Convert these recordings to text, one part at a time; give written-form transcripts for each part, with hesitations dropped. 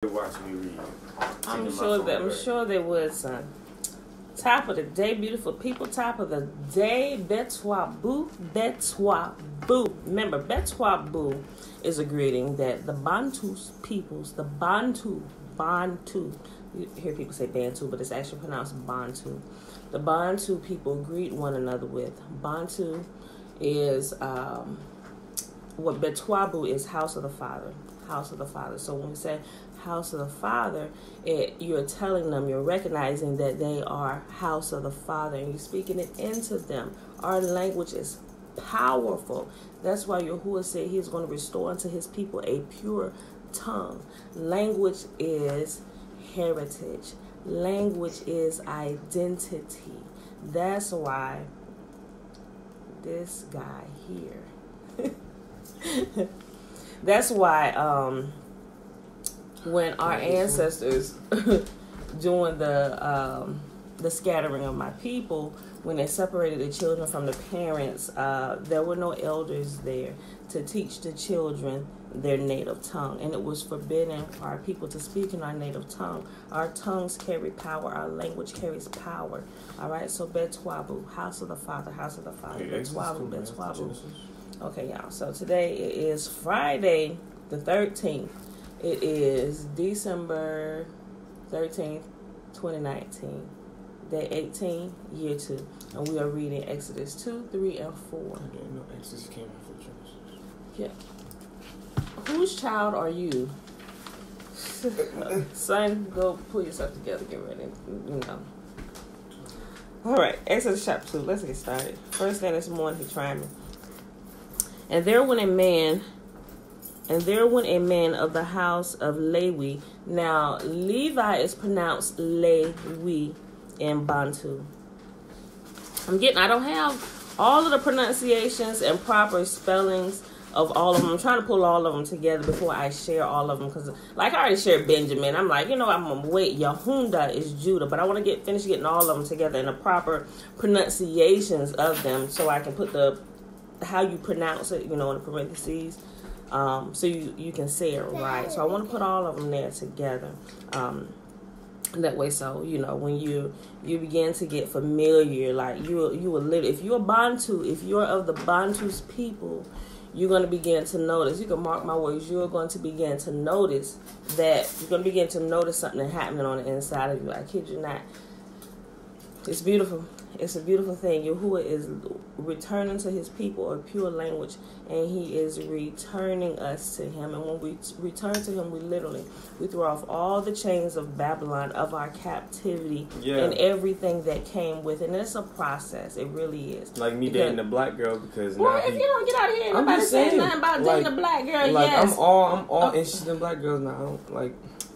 Watching me read. I'm sure they would, son. Top of the day, beautiful people. Top of the day, Betwa Boo. Betwa Boo. Remember, Betwa Boo is a greeting that the Bantu peoples, the Bantu, you hear people say Bantu, but it's actually pronounced Bantu. The Bantu people greet one another with. Bantu is what Betwa Boo is, house of the Father. House of the Father. So when we say house of the Father, you're telling them, you're recognizing that they are house of the Father, and you're speaking it into them. Our language is powerful. That's why Yahuwah said he's going to restore unto his people a pure tongue. Language is heritage. Language is identity. That's why this guy here that's why when our ancestors doing the scattering of my people, when they separated the children from the parents, there were no elders there to teach the children their native tongue, and it was forbidden for our people to speak in our native tongue. Our tongues carry power. Our language carries power. All right, so Betwabu, house of the Father, house of the Father. Betwabu, Betwabu. Okay, y'all. So today it is Friday the 13th. It is December 13th, 2019. Day 18, year 2. And we are reading Exodus 2, 3, and 4. I didn't know Exodus came after Genesis. Yeah. Whose child are you? Son, go pull yourself together. Get ready. You know. All right. Exodus chapter 2. Let's get started. First thing this morning, he tried me. And there went a man of the house of Lewi. Now, Levi is pronounced Lewi in Bantu. I don't have all of the pronunciations and proper spellings of all of them. I'm trying to pull all of them together before I share all of them, because like I already shared Benjamin. I'm like, I'm going to wait. Yahunda is Judah, but I want to finish getting all of them together in the proper pronunciations of them, so I can put how you pronounce it, in the parentheses, so you can say it right. So I want to put all of them there together. That way, so when you begin to get familiar, like you will live. If you're Bantu, if you're of the Bantu's people, you're going to begin to notice. You can mark my words. You're going to begin to notice that you're going to begin to notice something happening on the inside of you. I kid you not. It's beautiful. It's a beautiful thing. Yahuwah is returning to his people a pure language, and he is returning us to him. And when we return to him, we throw off all the chains of Babylon, of our captivity, and everything that came with it. And it's a process. It really is. Like me dating a black girl, because boy, if you don't get out of here, nobody saying nothing about dating a black girl. Like, yes, I'm all interested in black girls now. Like,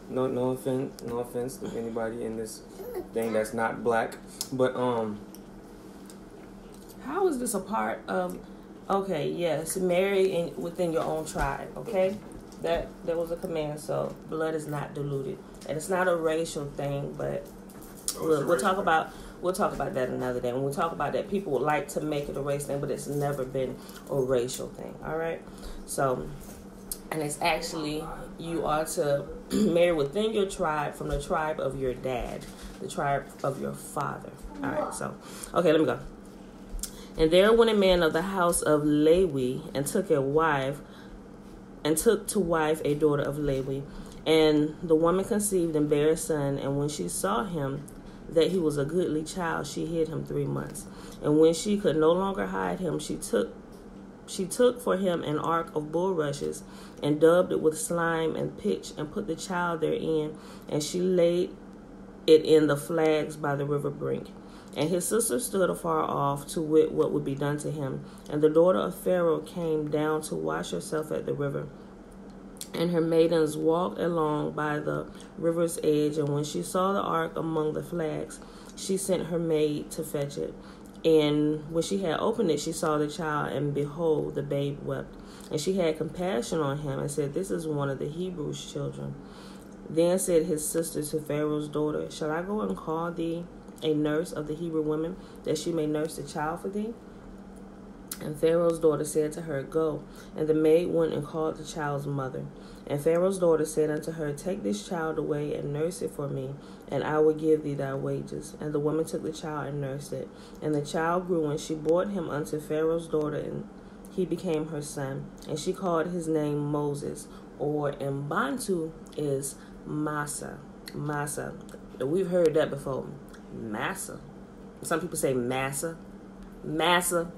no offense to anybody in this thing that's not black, but how is this a part of? Okay, yes, marry within your own tribe. Okay, that was a command. So blood is not diluted, and it's not a racial thing. But we'll talk about that another day. When we talk about that, people would like to make it a race thing, but it's never been a racial thing. All right, so. And it's actually, you are to marry within your tribe, from the tribe of your dad, the tribe of your father. All right, so, okay, let me go. And there went a man of the house of Lewi and took to wife a daughter of Lewi. And the woman conceived and bare a son, and when she saw him, that he was a goodly child, she hid him 3 months. And when she could no longer hide him, she took for him an ark of bulrushes and daubed it with slime and pitch and put the child therein, and she laid it in the flags by the river brink. And his sister stood afar off to wit what would be done to him. And the daughter of Pharaoh came down to wash herself at the river. And her maidens walked along by the river's edge, and when she saw the ark among the flags, she sent her maid to fetch it. And when she had opened it, she saw the child, and behold, the babe wept. And she had compassion on him, and said, This is one of the Hebrews' children. Then said his sister to Pharaoh's daughter, Shall I go and call thee a nurse of the Hebrew women, that she may nurse the child for thee? And Pharaoh's daughter said to her, Go. And the maid went and called the child's mother. And Pharaoh's daughter said unto her, Take this child away and nurse it for me, and I will give thee thy wages. And the woman took the child and nursed it. And the child grew, and she brought him unto Pharaoh's daughter, and he became her son. And she called his name Moses, or in Bantu is Massa. Massa. We've heard that before. Massa. Some people say Massa. Massa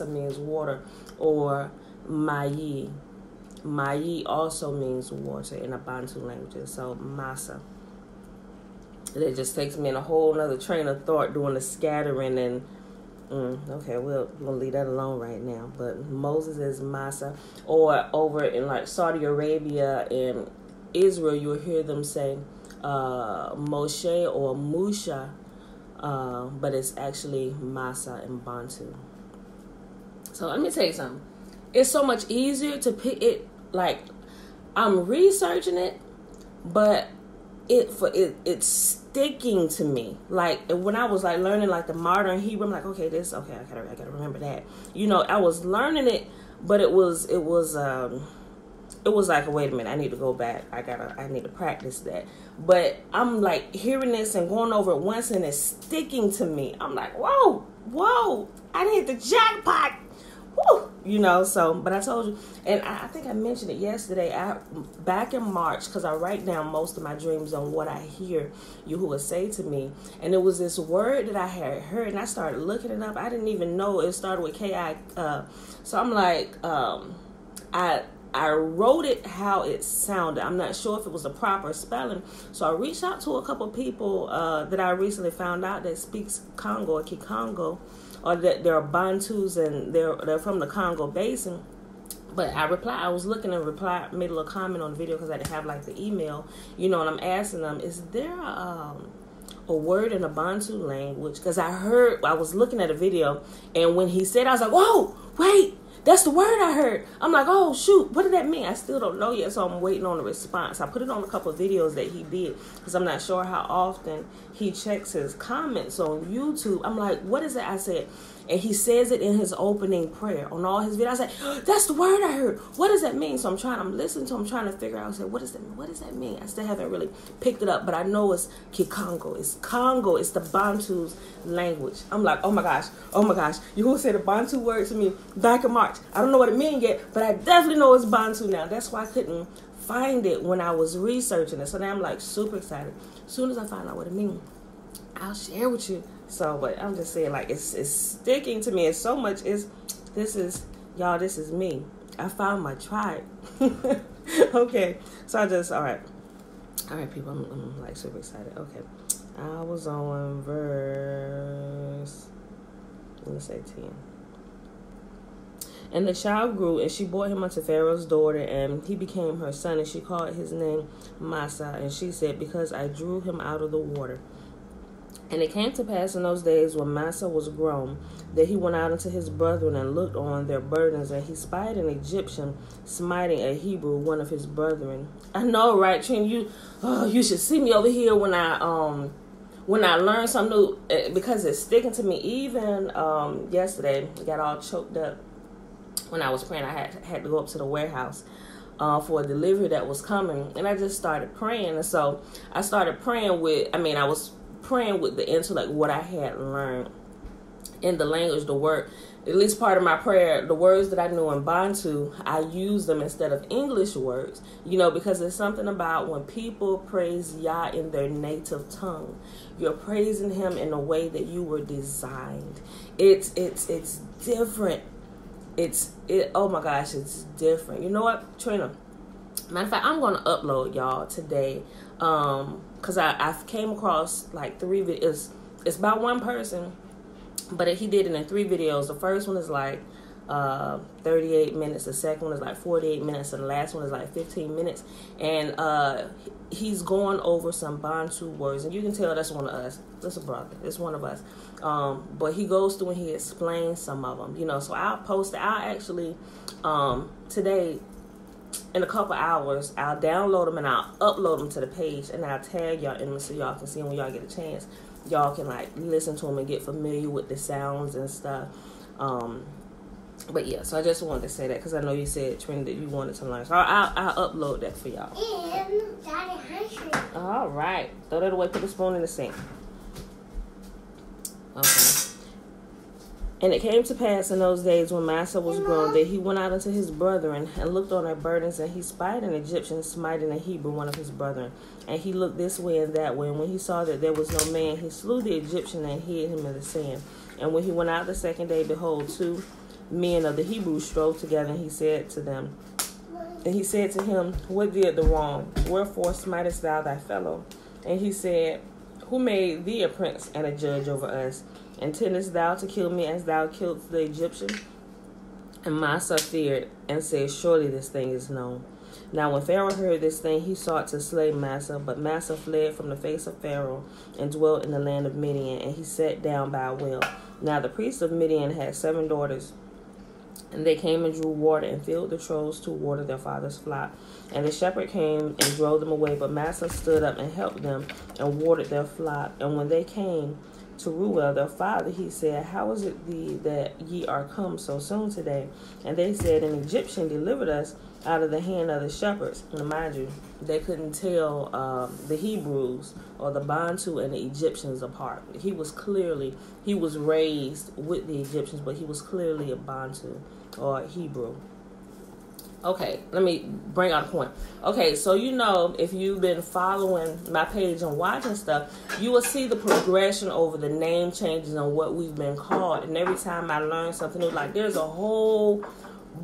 means water, or Mayi. Mayi also means water in a Bantu language. So Massa. It just takes me in a whole nother train of thought doing the scattering and okay, we'll leave that alone right now. But Moses is Massa, or over in like Saudi Arabia and Israel, you'll hear them say Moshe or Musha. But it's actually Massa in Bantu. So let me tell you something. It's so much easier to pick it. Like, I'm researching it, but it's sticking to me. Like when I was like learning like the modern Hebrew, I'm like, okay, I gotta remember that. You know, I was learning it, but it was like, wait a minute, I need to go back. I need to practice that. But I'm like hearing this and going over it once, and it's sticking to me. I'm like, whoa, I hit the jackpot. Woo! You know, so, but I told you, and I think I mentioned it yesterday, back in March, because I write down most of my dreams on what I hear Yahuwah say to me. And it was this word that I had heard, and I started looking it up. I didn't even know it started with K-I. So I'm like, I wrote it how it sounded. I'm not sure if it was the proper spelling. So I reached out to a couple people that I recently found out that speaks Congo or Kikongo, or that they're Bantus and they're from the Congo Basin. But I replied, I was looking and made a little comment on the video because I didn't have like the email, you know, and I'm asking them, is there a word in the Bantu language? Because I was looking at a video, and when he said, I was like, whoa, wait. That's the word I heard. I'm like, oh, shoot, what did that mean? I still don't know yet, so I'm waiting on a response. I put it on a couple of videos that he did because I'm not sure how often he checks his comments on YouTube. I'm like, what is it? I said, and he says it in his opening prayer on all his videos. I said, oh, that's the word I heard. What does that mean? So I'm listening to him, trying to figure out, I said, what does that mean? I still haven't really picked it up, but I know it's Kikongo. It's Congo. It's the Bantu's language. I'm like, oh my gosh. Yahuwah said a Bantu word to me back in March. I don't know what it means yet, but I definitely know it's Bantu now. That's why I couldn't find it when I was researching it. So now I'm like super excited. As soon as I find out what it means, I'll share with you. So, but I'm just saying, like, it's sticking to me. It's so much. This is me. I found my tribe. Okay. So all right, people, I'm like super excited. Okay. I was on verse, let me say 10. And the child grew, and she brought him unto Pharaoh's daughter, and he became her son, and she called his name Massa. And she said, because I drew him out of the water. And it came to pass in those days when Massa was grown, that he went out unto his brethren and looked on their burdens, and he spied an Egyptian smiting a Hebrew, one of his brethren. I know, right, Trin? You should see me over here when I learn something new, because it's sticking to me. Even yesterday, I got all choked up when I was praying. I had to go up to the warehouse for a delivery that was coming, and I just started praying. And so I started praying I was praying with the intellect, what I had learned in the language, the word, at least part of my prayer, the words that I knew in Bantu, I use them instead of English words, you know, because there's something about when people praise Yah in their native tongue, you're praising him in a way that you were designed. It's different. Oh my gosh, it's different. You know what, Trina? Matter of fact, I'm going to upload y'all today, because I came across like 3 videos. It's about one person, but he did it in 3 videos. The first one is like 38 minutes. The second one is like 48 minutes. And the last one is like 15 minutes. And he's going over some Bantu words. And you can tell that's one of us. That's a brother. It's one of us. But he goes through and he explains some of them. You know, so I'll post it. I'll actually, today, in a couple hours, I'll download them and I'll upload them to the page, and I'll tag y'all in them so y'all can see them when y'all get a chance. Y'all can like listen to them and get familiar with the sounds and stuff. But yeah, so I just wanted to say that because I know you said, Trinity, that you wanted to learn. So I'll upload that for y'all. All right. Throw that away. Put the spoon in the sink. Okay. And it came to pass in those days when Massa was grown that he went out unto his brethren and looked on their burdens, and he spied an Egyptian smiting a Hebrew, one of his brethren. And he looked this way and that way, and when he saw that there was no man, he slew the Egyptian and hid him in the sand. And when he went out the second day, behold, 2 men of the Hebrews strove together, and he said to him, what did the wrong? Wherefore smitest thou thy fellow? And he said, who made thee a prince and a judge over us? Intendest thou to kill me as thou killedst the Egyptian? And Massa feared and said, surely this thing is known. Now when Pharaoh heard this thing, he sought to slay Massa, but Massa fled from the face of Pharaoh and dwelt in the land of Midian, and he sat down by a well. Now the priest of Midian had 7 daughters, and they came and drew water and filled the troughs to water their father's flock. And the shepherd came and drove them away, but Massa stood up and helped them and watered their flock. And when they came to Ruel, their father, he said, how is it that ye are come so soon today? And they said, an Egyptian delivered us out of the hand of the shepherds. And mind you, they couldn't tell the Hebrews or the Bantu and the Egyptians apart. He was raised with the Egyptians, but he was clearly a Bantu or a Hebrew. Okay, let me bring out a point. Okay, so if you've been following my page and watching stuff, you will see the progression over the name changes and what we've been called. And every time I learn something new, like there's a whole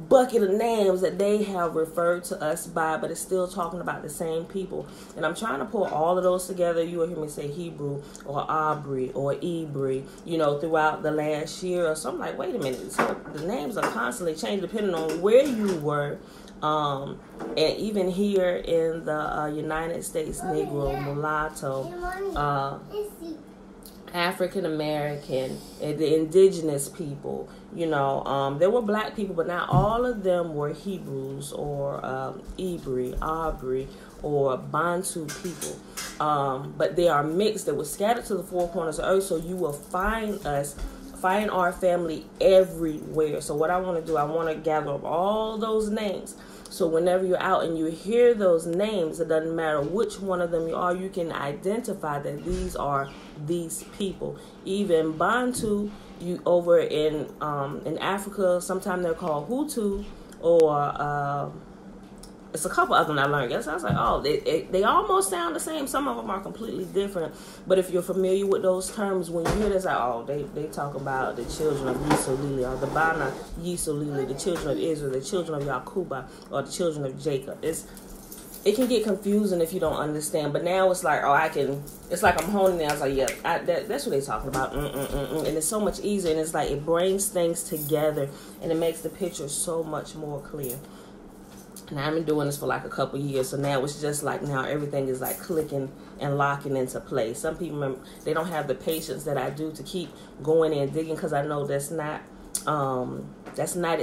bucket of names that they have referred to us by, but it's still talking about the same people. And I'm trying to pull all of those together. You will hear me say Hebrew or Aubrey or Ibri, throughout the last year. So I'm like, wait a minute. So the names are constantly changing depending on where you were. And even here in the United States, Negro, mulatto, African American, the indigenous people, there were black people, but not all of them were Hebrews or Ibri, Aubrey, or Bantu people. But they are mixed. They were scattered to the 4 corners of earth, so you will find our family everywhere. So what I want to do, I want to gather up all those names. So whenever you're out and you hear those names, it doesn't matter which one of them you are, you can identify that these are these people. Even Bantu, over in Africa, sometimes they're called Hutu, or it's a couple of them I learned. Yes, I was like, oh, they almost sound the same. Some of them are completely different. But if you're familiar with those terms, when you hear this, like, oh, they talk about the children of Yisolili, or the Bana Yisolili, the children of Israel, the children of Yakuba, or the children of Jacob. It can get confusing if you don't understand. But now it's like, it's like I'm honing it. I was like, yeah, that's what they're talking about. And it's so much easier. And it's like it brings things together, and it makes the picture so much more clear. Now, I've been doing this for like a couple years, so now it's just like now everything is like clicking and locking into place. Some people, they don't have the patience that I do to keep going and digging, because I know it's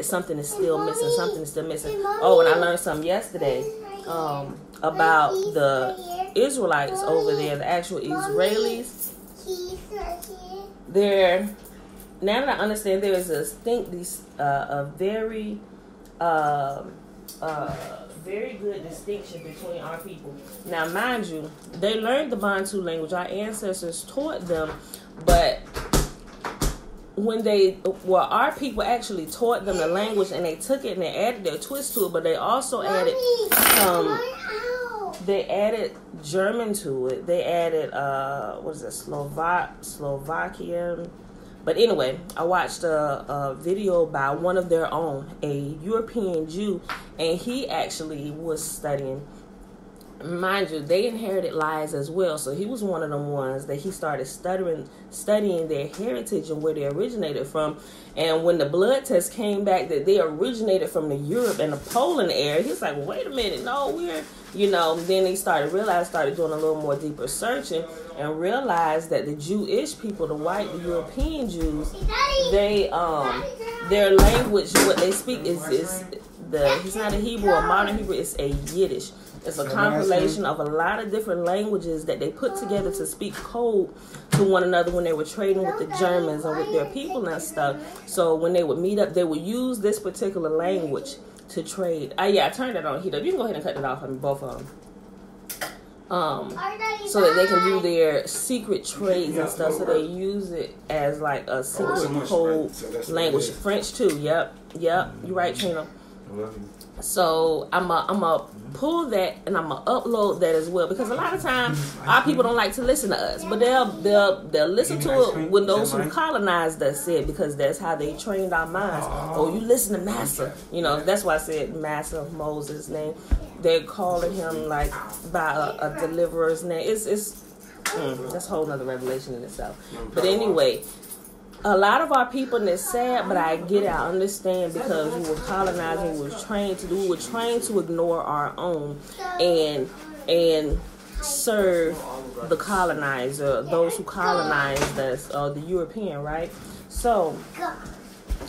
something is still missing. Something is still missing. Oh, and I learned something yesterday about the Israelites over there, the actual Israelis. Now that I understand, there is a very good distinction between our people. Now, mind you, they learned the Bantu language. Our ancestors taught them, but our people actually taught them the language, and they took it and they added their twist to it, but they also added German to it. They added Slovakian. But anyway, I watched a video by one of their own, a European Jew, and he actually was studying. Mind you, they inherited lies as well, so he was one of them ones that he started studying their heritage and where they originated from. And when the blood test came back that they originated from the Europe and the Poland area, he's like, well, wait a minute, no, then he started doing a little more deeper searching, and realized that the Jewish people, the European Jews, they their language, what they speak is he's not a Hebrew or modern Hebrew, it's a Yiddish. It's a compilation of a lot of different languages that they put together to speak code to one another when they were trading with the Germans and with their people and stuff. So when they would meet up, they would use this particular language to trade. I turned that on heat up. You can go ahead and cut it off. I mean, both of them. So that they can do their secret trades and stuff. So they use it as like a secret code language. French too. Yep. You're right, Trina. So I'm a pull that and I'm gonna upload that as well, because a lot of times our people don't like to listen to us, but they'll listen to it when those who colonized us said, because that's how they trained our minds. Oh, you listen to Massa, that's why I said Massa, Moses' name. They're calling him like by a deliverer's name. It's that's a whole nother revelation in itself. But anyway, a lot of our people, and it's sad, but I get it, I understand, because we were colonizing, we were trained to ignore our own and serve the colonizer, those who colonized us, or the European, right? So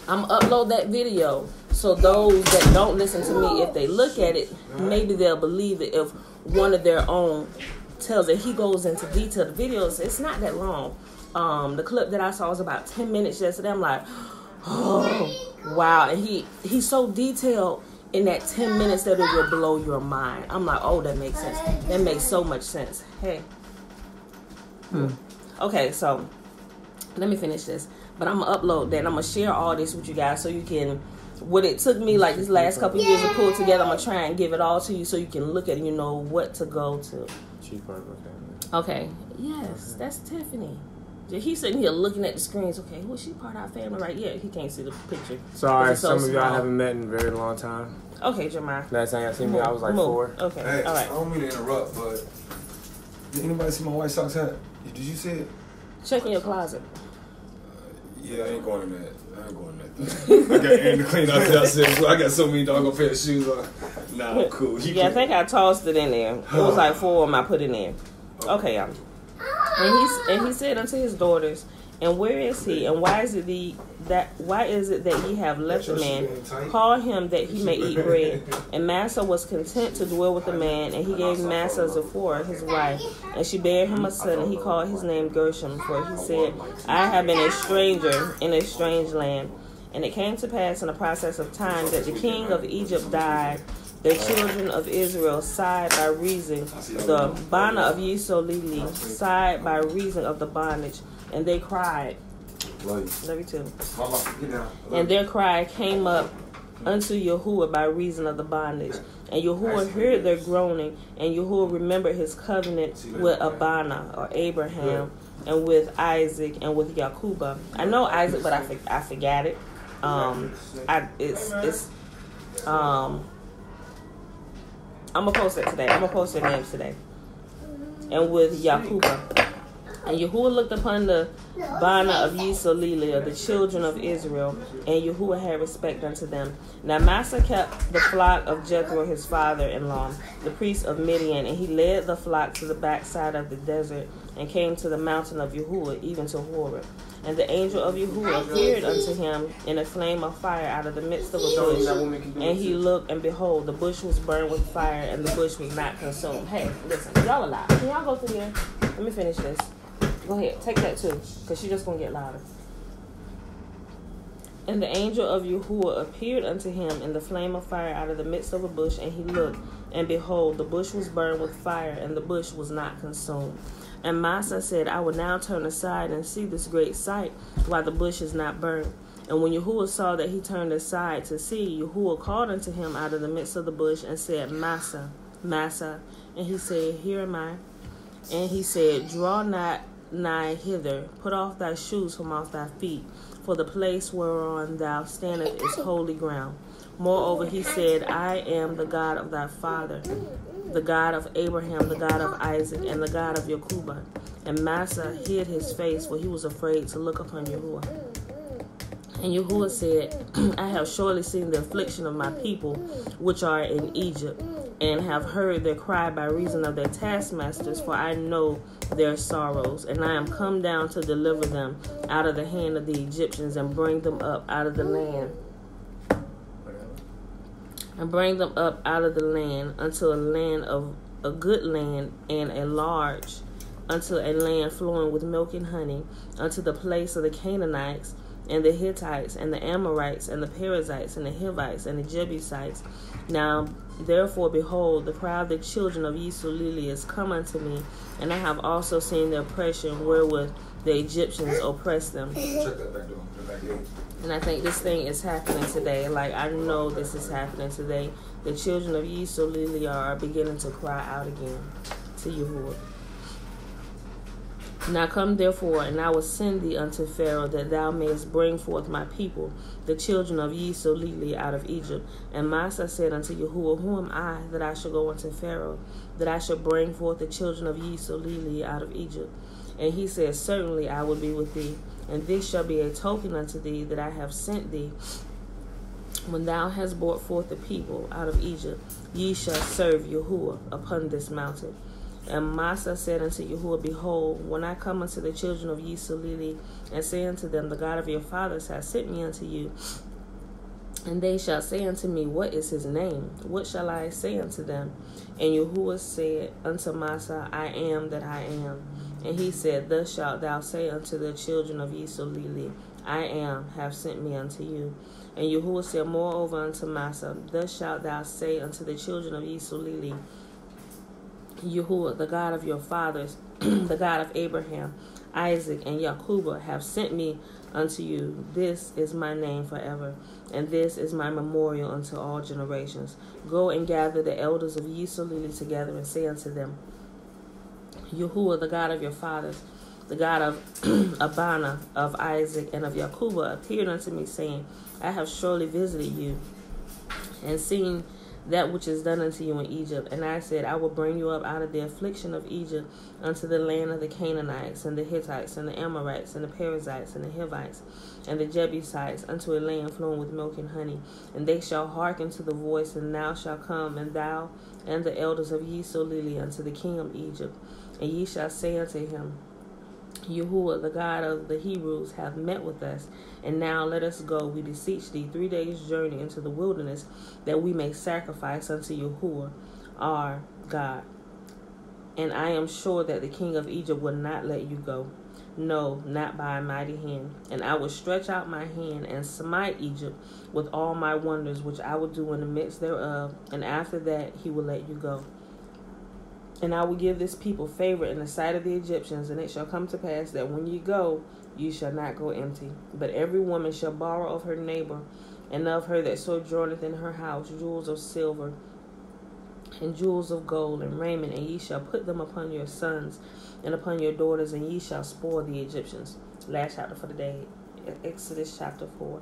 I'm gonna upload that video so those that don't listen to me, if they look at it, maybe they'll believe it. If one of their own tells it, he goes into detail. The videos, it's not that long. The clip that I saw was about 10 minutes yesterday. I'm like, oh, wow. And he's so detailed in that 10 minutes that it will blow your mind. I'm like, oh, that makes sense. That makes so much sense. Hey. Okay, so let me finish this. But I'm going to upload that. I'm going to share all this with you guys so you can, what it took me like this last couple of years to pull together, I'm going to try and give it all to you so you can look at it and you know what to go to. Okay. Yes, that's Tiffany. He's sitting here looking at the screens. Okay, who is she part of our family? Right? Yeah, he can't see the picture. Sorry, some of y'all haven't met in a very long time. Okay, Jeremiah. Last time y'all seen me, I was like 4. Okay, hey, all right. I don't mean to interrupt, but did anybody see my White Sox hat? Did you see it? Check in your closet. Yeah, I ain't going in that. I ain't going in that thing. I got Aaron to clean out that shit. I got so many doggone pair of shoes on. Nah, I'm cool. Yeah, I think I tossed it in there. It was like 4 of them I put in there. Okay, y'all. And he said unto his daughters, and where is he? And why is it that ye have left the man? Call him that he may eat bread. And Massa was content to dwell with the man, and he gave Massa Zipporah his wife, and she bare him a son, and he called his name Gershom, for he said, I have been a stranger in a strange land. And it came to pass in the process of time that the king of Egypt died. The children of Israel sighed by reason, the Bana of Yisolili sighed by reason of the bondage, and they cried. Love you too. And their cry came up unto Yahuwah by reason of the bondage. And Yahuwah heard their groaning, and Yahuwah remembered his covenant with Abana, or Abraham, and with Isaac, and with Yaakubah. I know Isaac, but I forgot it. I'm going to post it today. I'm going to post their names today. And with Yaakubah. And Yahuwah looked upon the Bana of Yisolili, the children of Israel, and Yahuwah had respect unto them. Now Massa kept the flock of Jethro, his father-in-law, the priest of Midian, and he led the flock to the backside of the desert, and came to the mountain of Yahuwah, even to Horeb. And the angel of Yahuwah appeared unto him in a flame of fire out of the midst of a bush. And he looked, and behold, the bush was burned with fire, and the bush was not consumed. Hey, listen, y'all are loud. Can y'all go through here? Let me finish this. Go ahead, take that too, because she's just going to get louder. And the angel of Yahuwah appeared unto him in the flame of fire out of the midst of a bush, and he looked, and behold, the bush was burned with fire, and the bush was not consumed. And Massa said, I will now turn aside and see this great sight, while the bush is not burned. And when Yahuwah saw that he turned aside to see, Yahuwah called unto him out of the midst of the bush, and said, Massa, Massa. And he said, Here am I. And he said, Draw not nigh hither, put off thy shoes from off thy feet, for the place whereon thou standest is holy ground. Moreover, he said, I am the God of thy father, the God of Abraham, the God of Isaac, and the God of Yaakubah. And Massa hid his face, for he was afraid to look upon Yahuwah. And Yahuwah said, I have surely seen the affliction of my people, which are in Egypt, and have heard their cry by reason of their taskmasters, for I know their sorrows. And I am come down to deliver them out of the hand of the Egyptians, and bring them up out of the land and bring them up out of the land unto a land of a good land and a large, unto a land flowing with milk and honey, unto the place of the Canaanites and the Hittites and the Amorites and the Perizzites and the Hivites and the Jebusites. Now therefore, behold, the cry of the children of Yisrael is come unto me, and I have also seen the oppression wherewith the Egyptians oppress them. Check that back door. The back gate. And I think this thing is happening today. Like, I know this is happening today. The children of Yisrael are beginning to cry out again to Yahuwah. Now come therefore, and I will send thee unto Pharaoh, that thou mayest bring forth my people, the children of Yisrael, out of Egypt. And Massa said unto Yahuwah, who am I, that I should go unto Pharaoh, that I should bring forth the children of Yisrael out of Egypt? And he said, certainly I will be with thee, and this shall be a token unto thee that I have sent thee. When thou hast brought forth the people out of Egypt, ye shall serve Yahuwah upon this mountain. And Massa said unto Yahuwah, behold, when I come unto the children of Yisrael, and say unto them, the God of your fathers hath sent me unto you, and they shall say unto me, what is his name? What shall I say unto them? And Yahuwah said unto Massa, I am that I am. And he said, thus shalt thou say unto the children of Yisrael, I am, have sent me unto you. And Yahuwah said moreover unto Massa, thus shalt thou say unto the children of Yisrael, Yahuwah, the God of your fathers, the God of Abraham, Isaac, and Jacob, have sent me unto you. This is my name forever, and this is my memorial unto all generations. Go and gather the elders of Yisrael together, and say unto them, Yahuwah, the God of your fathers, the God of Abana, of Isaac, and of Jacob, appeared unto me, saying, I have surely visited you, and seen that which is done unto you in Egypt. And I said, I will bring you up out of the affliction of Egypt unto the land of the Canaanites, and the Hittites, and the Amorites, and the Perizzites, and the Hivites, and the Jebusites, unto a land flowing with milk and honey. And they shall hearken to the voice, and thou shalt come, and thou and the elders of Yisrael, unto the king of Egypt. And ye shall say unto him, Yahuwah, the God of the Hebrews, hath met with us, and now let us go, we beseech thee, 3 days' journey into the wilderness, that we may sacrifice unto Yahuwah our God. And I am sure that the king of Egypt will not let you go, no, not by a mighty hand. And I will stretch out my hand and smite Egypt with all my wonders, which I will do in the midst thereof, and after that he will let you go. And I will give this people favor in the sight of the Egyptians, and it shall come to pass that when ye go, ye shall not go empty. But every woman shall borrow of her neighbor, and of her that sojourneth in her house, jewels of silver, and jewels of gold, and raiment, and ye shall put them upon your sons, and upon your daughters, and ye shall spoil the Egyptians. Last chapter for the day, Exodus chapter 4.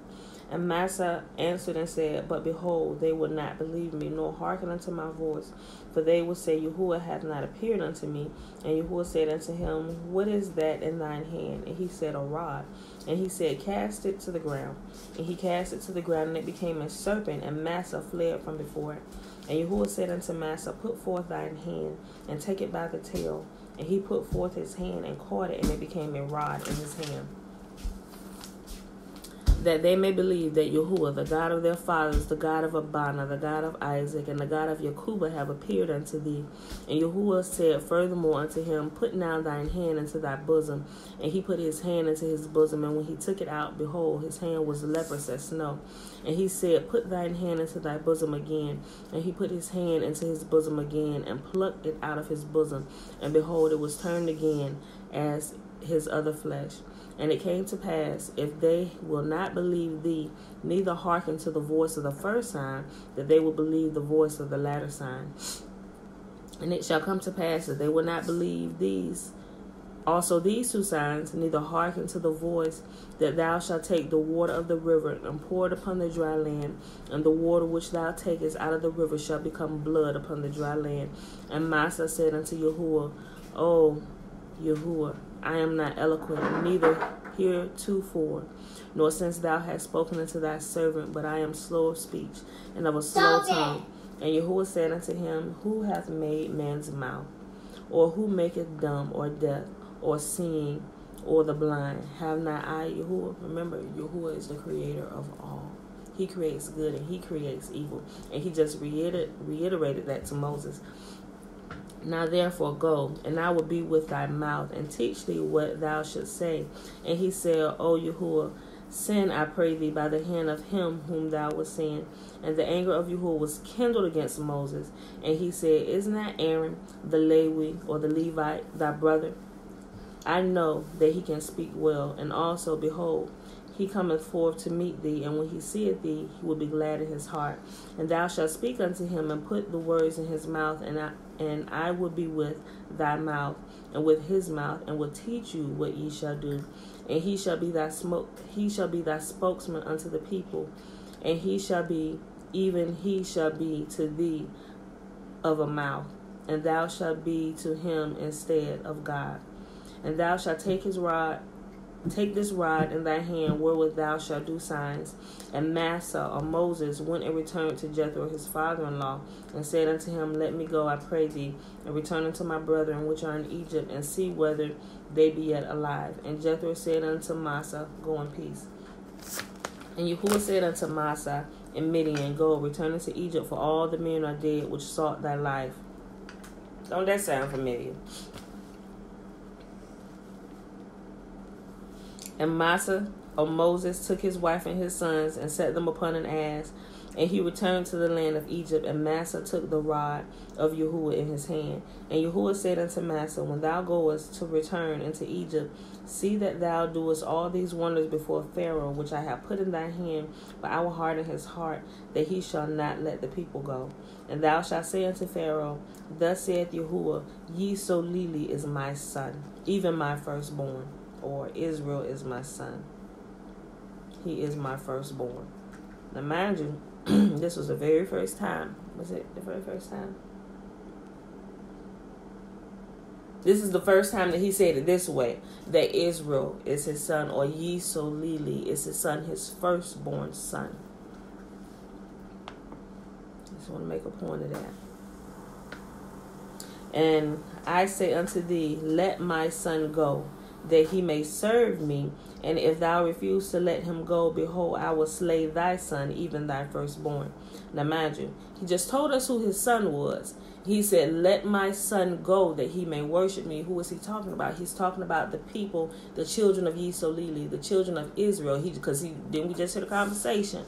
And Massa answered and said, but behold, they will not believe me, nor hearken unto my voice. For they will say, Yahuwah hath not appeared unto me. And Yahuwah said unto him, what is that in thine hand? And he said, a rod. And he said, cast it to the ground. And he cast it to the ground, and it became a serpent, and Massa fled from before it. And Yahuwah said unto Massa, put forth thine hand, and take it by the tail. And he put forth his hand, and caught it, and it became a rod in his hand. That they may believe that Yahuwah, the God of their fathers, the God of Abana, the God of Isaac, and the God of Jacob have appeared unto thee. And Yahuwah said furthermore unto him, put now thine hand into thy bosom. And he put his hand into his bosom, and when he took it out, behold, his hand was leprous as snow. And he said, put thine hand into thy bosom again. And he put his hand into his bosom again, and plucked it out of his bosom. And behold, it was turned again as his other flesh. And it came to pass, if they will not believe thee, neither hearken to the voice of the first sign, that they will believe the voice of the latter sign. And it shall come to pass, that they will not believe these, also these 2 signs, neither hearken to the voice, that thou shalt take the water of the river, and pour it upon the dry land, and the water which thou takest out of the river shall become blood upon the dry land. And Massa said unto Yahuwah, O Yahuwah, I am not eloquent, neither heretofore, nor since thou hast spoken unto thy servant, but I am slow of speech, and of a slow tongue. And Yahuwah said unto him, who hath made man's mouth? Or who maketh dumb, or deaf, or seeing, or the blind? Have not I Yahuwah? Remember, Yahuwah is the creator of all. He creates good and he creates evil. And he just reiterated that to Moses. Now therefore go, and I will be with thy mouth, and teach thee what thou shouldst say. And he said, O Yahuwah, send, I pray thee, by the hand of him whom thou wast send. And the anger of Yahuwah was kindled against Moses. And he said, Is not Aaron the Lewi, or the Levite, thy brother? I know that he can speak well. And also, behold, he cometh forth to meet thee, and when he seeth thee, he will be glad in his heart. And thou shalt speak unto him, and put the words in his mouth, and I will be with thy mouth, and with his mouth, and will teach you what ye shall do. And he shall be thy spokesman unto the people, and he shall be to thee of a mouth, and thou shalt be to him instead of God. And thou shalt take this rod in thy hand, wherewith thou shalt do signs. And Massa, or Moses, went and returned to Jethro his father-in-law, and said unto him, Let me go, I pray thee, and return unto my brethren which are in Egypt, and see whether they be yet alive. And Jethro said unto Massa, Go in peace. And Yahuwah said unto Massa in Midian, Go, return into Egypt, for all the men are dead which sought thy life. Don't that sound familiar? And Massa, or Moses, took his wife and his sons, and set them upon an ass, and he returned to the land of Egypt. And Massa took the rod of Yahuwah in his hand. And Yahuwah said unto Massa, When thou goest to return into Egypt, see that thou doest all these wonders before Pharaoh, which I have put in thy hand, but I will harden his heart, that he shall not let the people go. And thou shalt say unto Pharaoh, Thus saith Yahuwah, Yisolili is my son, even my firstborn. Or Israel is my son. He is my firstborn. Now mind you, this was the very first time. Was it the very first time? This is the first time that he said it this way, that Israel is his son, or Yisolili is his son, his firstborn son. Just want to make a point of that. And I say unto thee, Let my son go, that he may serve me. And if thou refuse to let him go, behold, I will slay thy son, even thy firstborn. Now mind you, he just told us who his son was. He said, Let my son go, that he may worship me. Who is he talking about? He's talking about the people, the children of Yisolili, the children of Israel. Didn't we just hear the conversation?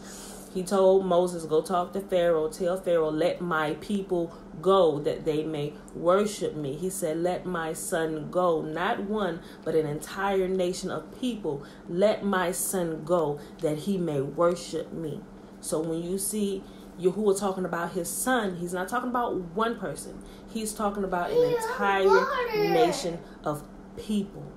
He told Moses, Go talk to Pharaoh, tell Pharaoh, let my people go, that they may worship me. He said, Let my son go. Not one, but an entire nation of people. Let my son go, that he may worship me. So when you see Yahuwah talking about his son, he's not talking about one person. He's talking about an entire nation of people.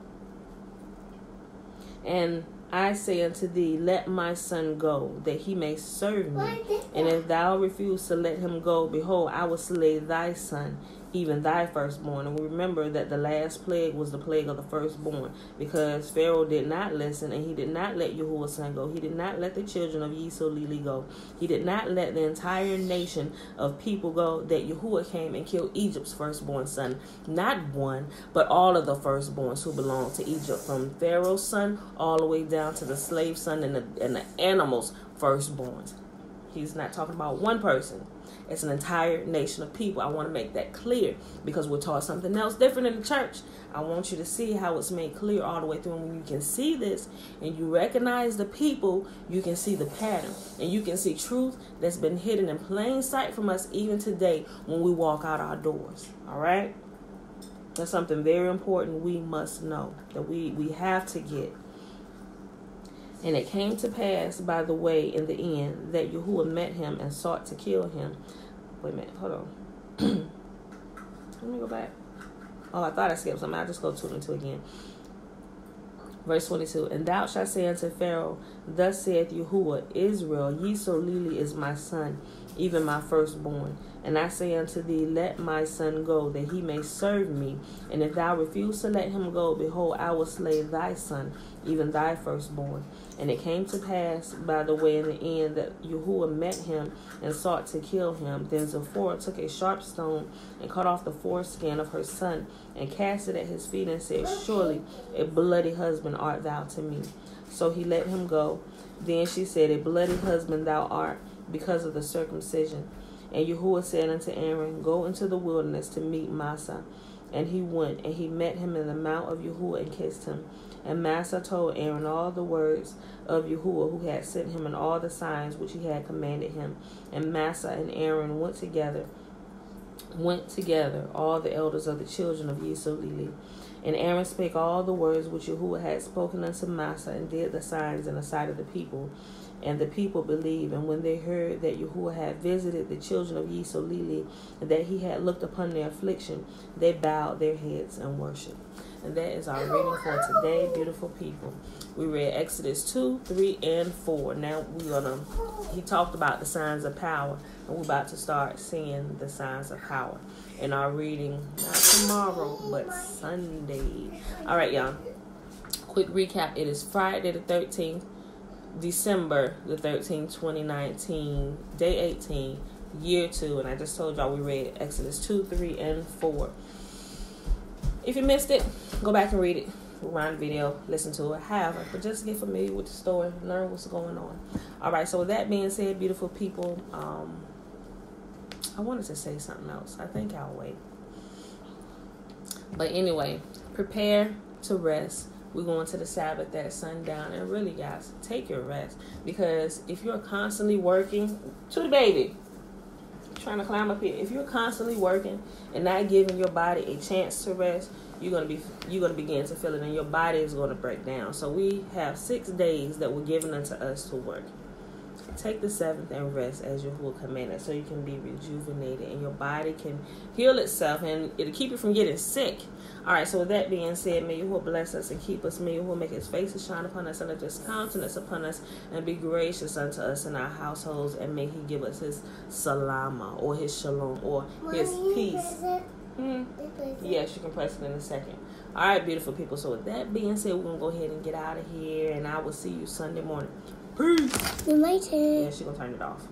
And I say unto thee, Let my son go, that he may serve me. And if thou refuse to let him go, behold, I will slay thy son, even thy firstborn. And we remember that the last plague was the plague of the firstborn, because Pharaoh did not listen, and he did not let Yahuwah's son go. He did not let the children of Yisolili go. He did not let the entire nation of people go, that Yahuwah came and killed Egypt's firstborn son. Not one, but all of the firstborns who belonged to Egypt, from Pharaoh's son all the way down to the slave son and the animals' firstborns. He's not talking about one person. It's an entire nation of people. I want to make that clear, because we're taught something else different in the church. I want you to see how it's made clear all the way through. And when you can see this and you recognize the people, you can see the pattern. And you can see truth that's been hidden in plain sight from us even today when we walk out our doors. All right? That's something very important we must know, that we have to get. And it came to pass by the way in the end that Yahuwah met him and sought to kill him. Wait a minute, hold on. Let me go back. Oh, I thought I skipped something. I'll just go 2 and 2 again. Verse 22. And thou shalt say unto Pharaoh, Thus saith Yahuwah, Israel, Yisolili is my son, even my firstborn. And I say unto thee, let my son go, that he may serve me. And if thou refuse to let him go, behold, I will slay thy son, even thy firstborn. And it came to pass by the way in the end that Yahuwah met him and sought to kill him. Then Zipporah took a sharp stone and cut off the foreskin of her son and cast it at his feet and said, surely a bloody husband art thou to me. So he let him go. Then she said, a bloody husband thou art, because of the circumcision. And Yahuwah said unto Aaron, go into the wilderness to meet Massa. And he went, and he met him in the mount of Yahuwah and kissed him. And Massa told Aaron all the words of Yahuwah, who had sent him, and all the signs which he had commanded him. And Massa and Aaron went together, all the elders of the children of Yisrael. And Aaron spake all the words which Yahuwah had spoken unto Massa, and did the signs in the sight of the people. And the people believed. And when they heard that Yahuwah had visited the children of Yisrael, and that he had looked upon their affliction, they bowed their heads and worshipped. And that is our reading for today, beautiful people. We read Exodus 2, 3, and 4. Now he talked about the signs of power, and we're about to start seeing the signs of power in our reading, not tomorrow, but Sunday. All right, y'all. Quick recap. It is Friday the 13th, December the 13th, 2019, day 18, year 2. And I just told y'all we read Exodus 2, 3, and 4. If you missed it, go back and read it. Rewind the video, listen to it, however, but just get familiar with the story, learn what's going on. All right, so with that being said, beautiful people, I wanted to say something else. I think I'll wait. But anyway, prepare to rest. We're going to the Sabbath at sundown. And really, guys, take your rest. Because if you're constantly working, to the baby, trying to climb up here. If you're constantly working and not giving your body a chance to rest, you're gonna begin to feel it, and your body is gonna break down. So we have 6 days that were given unto us to work. Take the 7th and rest as Yahuwah commanded, so you can be rejuvenated and your body can heal itself, and it'll keep you from getting sick. All right, so with that being said, may Yahuwah bless us and keep us. May Yahuwah make his face to shine upon us and lift his countenance upon us and be gracious unto us in our households, and may he give us his salama, or his shalom, or his peace. Yes, you can press it in a second. All right, beautiful people. So with that being said, we're going to go ahead and get out of here, and I will see you Sunday morning. Peace. It's my turn. Yeah, she's going to turn it off.